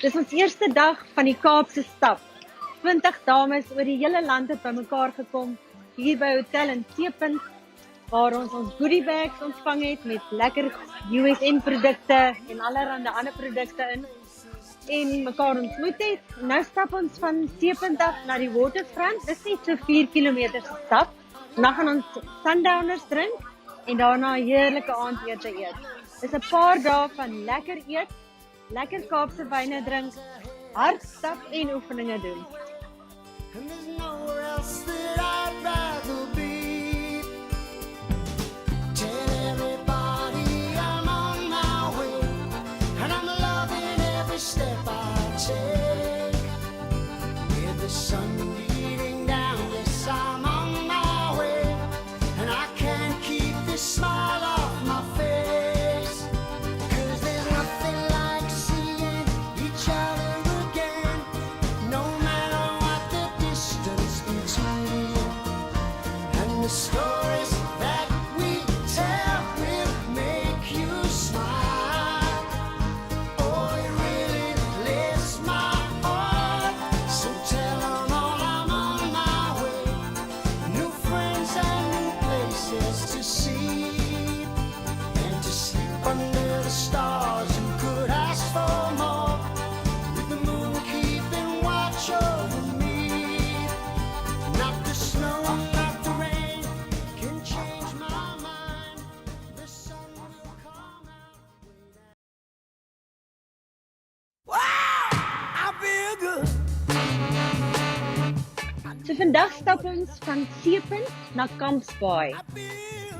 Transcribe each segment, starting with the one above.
Dis ons eerste dag van die Kaapse stap. 20 dames oor die hele land het bymekaar gekom hier by Hotel in Seepunt, waar ons goodie bags ontvang het met lekker USN produkte en allerlei ander produkte in en mekaar ontmoet het. Nou stap ons van Seepunt af na die waterfront. Dis net so 4 kilometer se stap. Dan gaan ons sundowners drink en daarna 'n heerlike aandete eet. Dis 'n paar dae van lekker eet, lekker Kaapse wyne drink, hard stap en oefeninge doen. And there's nowhere else that I'd rather be. Tell everybody I'm on my way, and I'm loving every step I take. With the sun beating down, yes, I'm on my way, and I can't keep this smile off my face. 'Cause there's nothing like seeing each other again, no matter what the distance between. And the stories that we tell will make you smile. Oh, it really lifts my heart. So tell 'em all I'm on my way. New friends and new places to see, and to sleep under the stars. Who could ask for more? With the moon keeping watch over me. Not the snow, not the rain can change my mind. The sun will come out. Wow, I feel good. So vandag stap ons van Seepunt na Kampsbaai.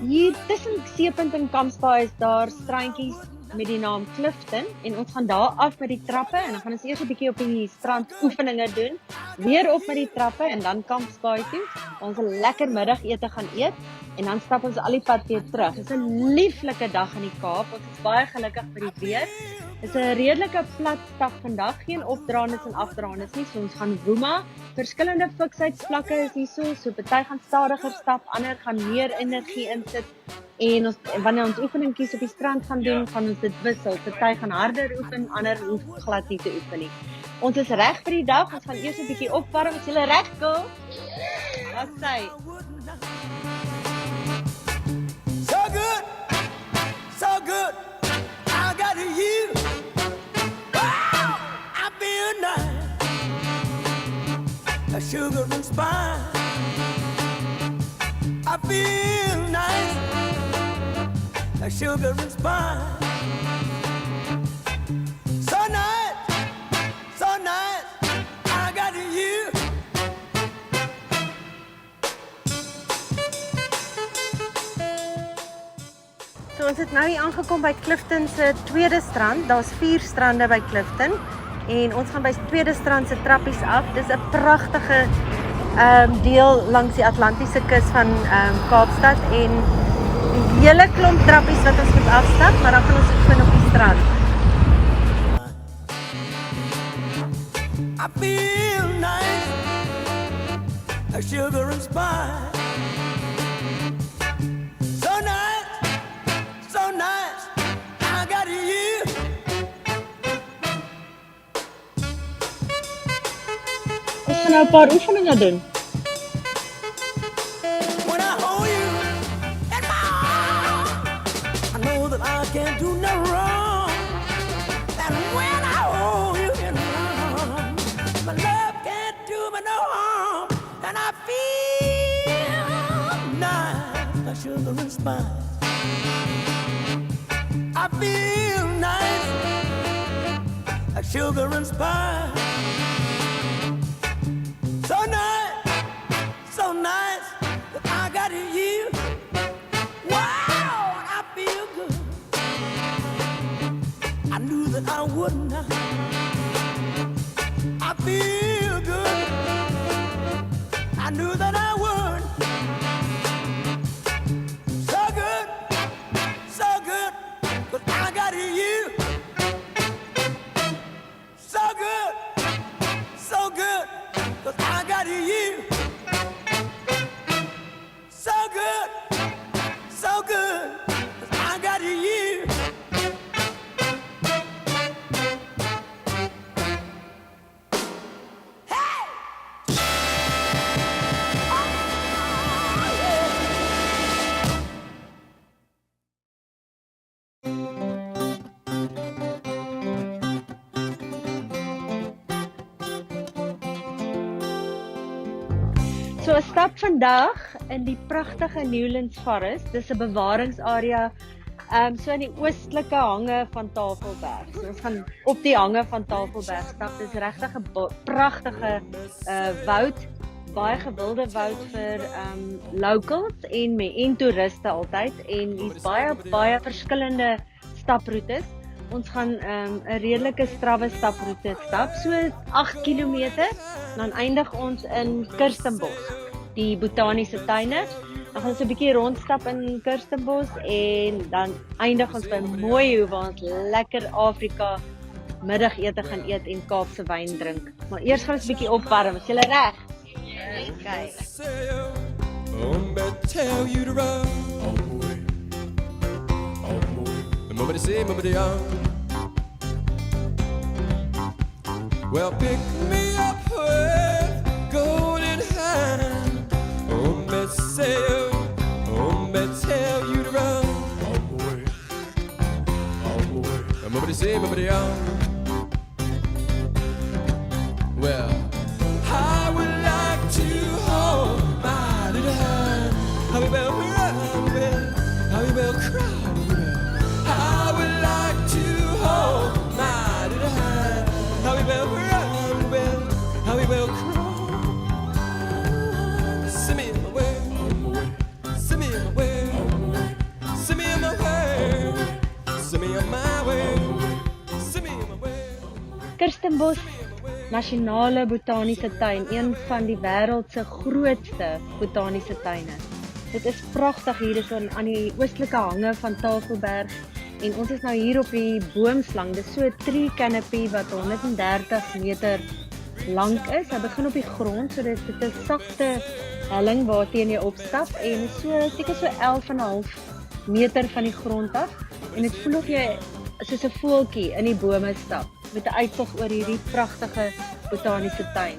Hier tussen Seepunt en Kampsbaai is daar strandjies met die naam Clifton en ons gaan daar af met die trappe en dan gaan ons eers 'n bietjie op die strand oefeninge doen, weer op met die trappe en dan Kampsbaai toe. Ons 'n lekker middagete gaan eet en dan stap ons al die pad weer terug. Dit is 'n lieflike dag in die Kaap. Ons is baie gelukkig vir die weer. Dit is 'n redelike plat stap vandag, geen opdraandes en afdraandes nie. So ons gaan woema. Verskillende fiksheidsvlakke is hierso. So party gaan stadiger stap, ander gaan meer energie insit. En wanneer ons oefeningkies op die strand gaan doen, gaan ons dit wissel. Party gaan harder oefen, ander hoef glad nie te oefen nie. Ons is reg vir die dag. Ons gaan eers 'n bietjie opwarm. Is julle reg, Kol? Wat sê? So good, so good. I got you. Wow, I feel nice. A sugar and spice. I feel nice. A sugar and spice. So nice, so nice. I got you. So ons het nou hier aangekom by Clifton se tweede strand. Daar's 4 strande by Clifton en ons gaan by die tweede strand se trappies af. Dis 'n pragtige deel langs die Atlantiese kus van Kaapstad en 'n hele klomp trappies wat ons moet afstap, maar dan gaan ons oefen op die strand. I feel nice, a sugar and spice. So nice, so nice. I got you. Ons gaan nou 'n paar oefeninge doen. When I hold you in my arms, I know that I can't do no wrong. And when I hold you in my arms, my love can't do me no harm. And I feel nice, like sugar and spice. I feel nice, like sugar and spice. So nice, so nice that I got you. Wow, I feel good. I knew that I would not. I feel good. I knew that I would. So good, so good, but I got you. So good, so good, but I got you. So good, so good, but I got you. So 'n stap vandag in die pragtige Newlands Forest. Dis 'n bewaringsarea so in die oostelike hange van Tafelberg. So ons gaan op die hange van Tafelberg stap. Dis regtig 'n pragtige woud, baie gewilde woud vir locals en toeriste altyd, en hier's baie verskillende staproetes. Ons gaan 'n redelike strawwe staproete stap, so 8 km, dan eindig ons in Kirstenbosch, die botaniese tuine. Dan gaan ons 'n bietjie rondstap in Kirstenbosch en dan eindig ons by Mooihoe waar ons lekker Afrika middagete gaan eet en Kaapse wyn drink. Maar eers gaan ons 'n bietjie opwarm. Is julle reg? Okay. Tell you to run. Nobody say, nobody on. Well, pick me up with golden hand. Say, tell you to run. Nobody say, nobody on. Well, I would like to hold my little hand. How we will run, how we will cry. I would like to hold my little hand. How we will run, how we will cry. Send me in my way, send me in my way, send me in my way, send me on my way, send me in my way. Kirstenbosch Nasionale Botaniese Tuin, een van die wêreld se grootste botaniese tuine. Dit is pragtig hier, is aan die oostelike hange van Tafelberg, en ons is nou hier op die boomslang. Dit is so 'n tree canopy wat 130 meter lank is. Hy begin op die grond, so dit is 'n sagte helling waarteen jy opstap, en seker so 11,5 meter van die grond af, en dit voel of jy soos 'n voeltjie in die bome stap, met 'n uitsig oor hierdie pragtige botaniese tuin.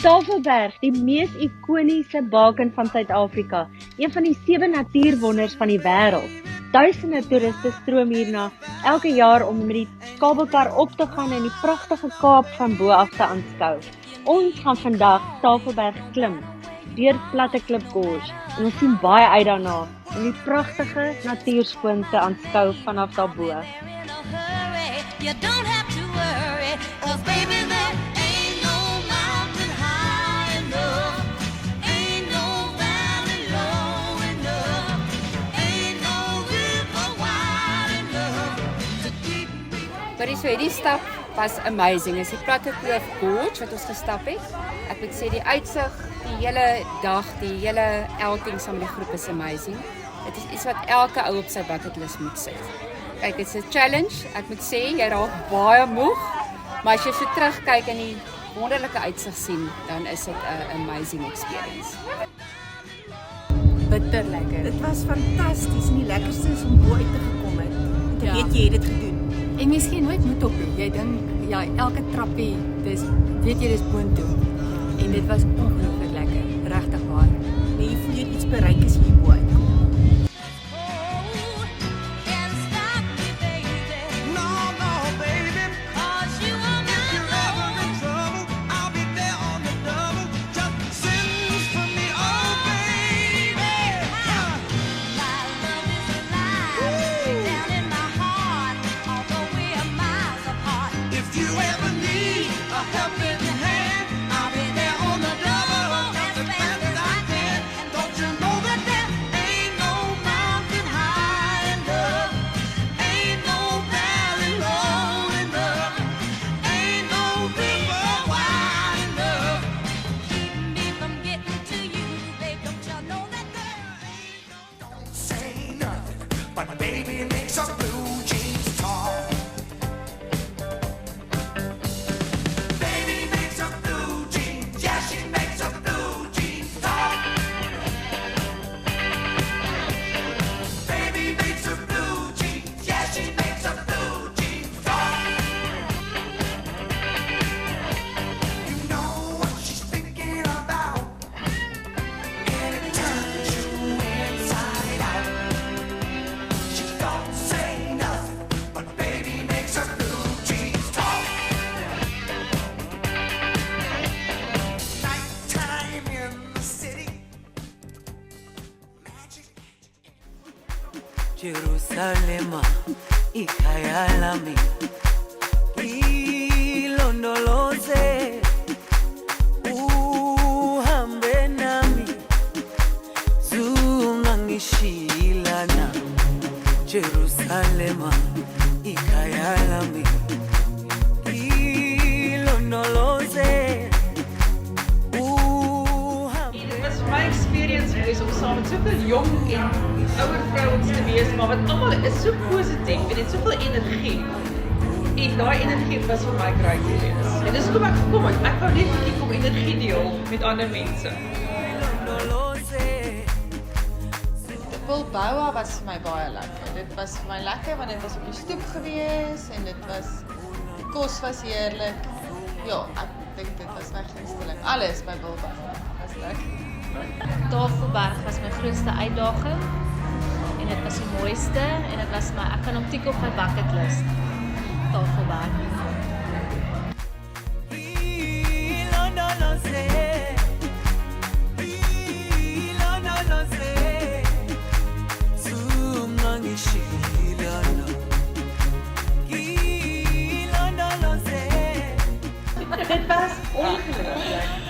Tafelberg, die mees ikoniese baken van Suid-Afrika, een van die 7 natuurwonders van die wêreld. Duisende toeriste stroom hierna elke jaar om met die kabelkar op te gaan en die pragtige Kaap van bo af te aanskou. Ons gaan vandag Tafelberg klim, deur platte klipkoers, en ons sien baie uit daarna om die pragtige natuurskoon te aanskou vanaf daarbo. You don't have to worry, 'cause baby there ain't no mountain high enough, ain't no valley low enough, ain't no river wide enough to keep me. Maar so hierdie stap was amazing. Is die Platte Kloof Gorge wat ons gestap het. Ek moet sê die uitsig, die hele dag, die hele outing saam met die groep is amazing. Dit is iets wat elke ou op sy bucket list moet sit. Kyk, dit is 'n challenge. Ek moet sê jy raak baie moeg, maar as jy so terugkyk en die wonderlike uitsig sien, dan is dit 'n amazing experience. Bitter lekker. Dit was fantasties en die lekkerste is om bo uit te gekom het. Te weet jy het dit gedoen. En miskien nooit moet op nie. Jy dink ja, elke trappie, weet jy dis boontoe. En dit was ongelooflik lekker, regtig waar. Nee, jy voel jy iets bereik as jy bo uitkom. Helping hand, I'll be there on the double, as fast as I can. Don't you know that Jerusalema ikhaya lami ilondoloze uhambe nami zungangishilana Jerusalema ikhaya lami ilondoloze Dit was my experience geweest om saam met soveel jong en ouer vrouens te wees, maar wat almal is so positief en het soveel energie. En daai energie was vir my great geweest. En dis hoekom ek gekom het. Ek wou net 'n bietjie kom energie deel met ander mense. Bilboa was vir my baie lekker. Dit was vir my lekker want dit was op die stoep gewees en dit was die kos was heerlik. Ja, ek dink dit was my gunsteling. Alles by Bilboa was lekker. Tafelberg was my grootste uitdaging en dit was die mooiste en dit was ek kan hom tik op my bucket list. Tafelberg. Dit was ongelooflik.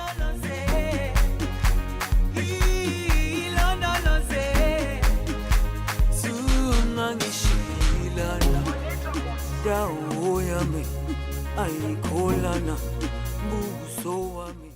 Dawo yami ayikholana buso wami